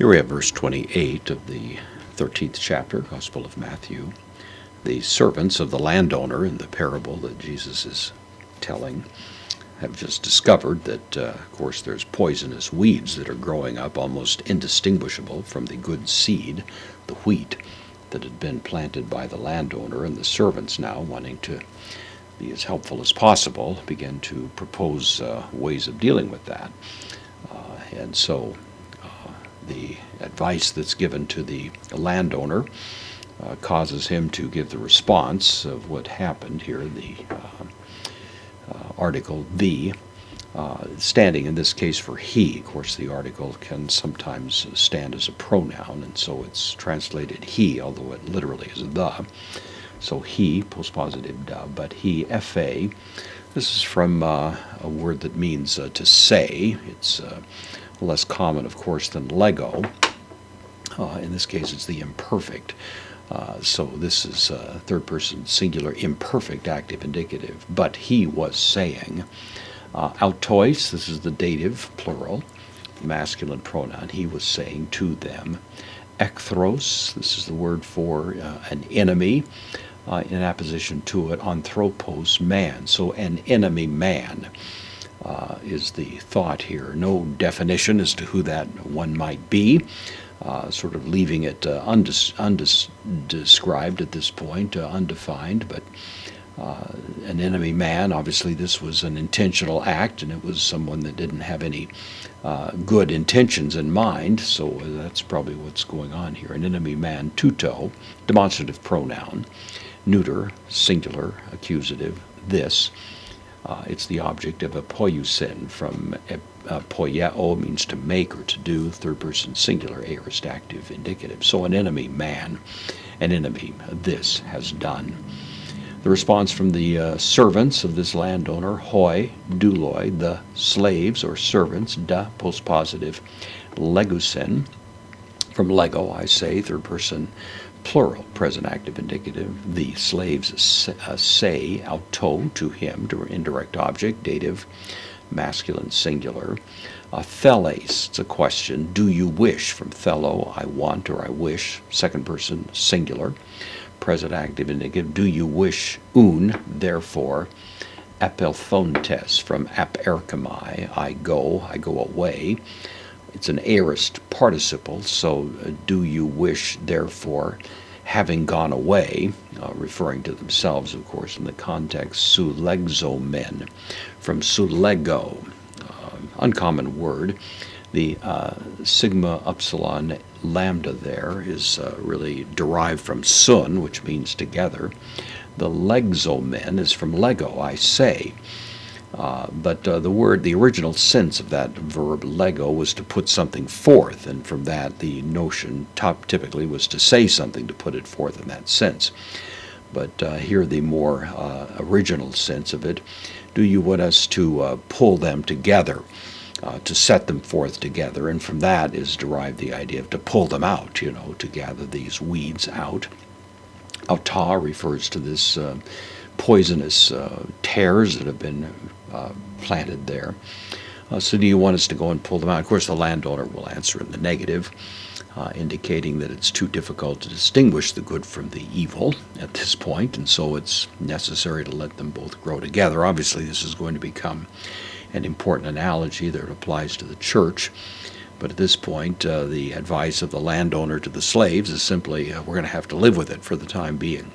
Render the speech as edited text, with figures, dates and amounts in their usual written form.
Here we have verse 28 of the 13th chapter, Gospel of Matthew. The servants of the landowner in the parable that Jesus is telling have just discovered that, of course, there's poisonous weeds that are growing up almost indistinguishable from the good seed, the wheat, that had been planted by the landowner, and the servants now, wanting to be as helpful as possible, begin to propose ways of dealing with that. And so the advice that's given to the landowner causes him to give the response of what happened here, the article the, standing in this case for he. Of course, the article can sometimes stand as a pronoun, and so it's translated he, although it literally is the. So he, postpositive da, but he, fa. This is from a word that means to say. It's less common, of course, than lego. In this case, it's the imperfect. So this is third person singular imperfect active indicative. But he was saying. Autois, this is the dative, plural, masculine pronoun. He was saying to them. Ekthros, this is the word for an enemy. In apposition to it, anthropos, man. So an enemy man is the thought here. No definition as to who that one might be, sort of leaving it undescribed at this point, undefined, but an enemy man. Obviously this was an intentional act, and it was someone that didn't have any good intentions in mind, so that's probably what's going on here. An enemy man, tuto, demonstrative pronoun, neuter, singular, accusative, this. It's the object of a poiusin, from poieo means to make or to do, third person singular, aorist active indicative. So an enemy man, an enemy, this has done. The response from the servants of this landowner, hoi, douloi, the slaves or servants, da, postpositive, legusin, from lego, I say, third person plural, present active indicative. The slaves say, auto, to him, to indirect object, dative, masculine singular. Theles, it's a question. Do you wish? From thelo, I want or I wish, second person singular, present active indicative. Do you wish? Therefore. Apelthontes, from aperkamai, I go away. It's an aorist participle, so do you wish, therefore, having gone away, referring to themselves, of course, in the context, sulegzo men, from sulego, uncommon word. The sigma upsilon lambda there is really derived from sun, which means together. The legzo men is from lego, I say. But the original sense of that verb lego was to put something forth, and from that the notion typically was to say something, to put it forth in that sense. But here the more original sense of it, do you want us to pull them together, to set them forth together, and from that is derived the idea of to pull them out, to gather these weeds out. Auta refers to this poisonous tares that have been planted there. So do you want us to go and pull them out? Of course, the landowner will answer in the negative, indicating that it's too difficult to distinguish the good from the evil at this point, and so it's necessary to let them both grow together. Obviously, this is going to become an important analogy that applies to the church. But at this point, the advice of the landowner to the slaves is simply, we're going to have to live with it for the time being.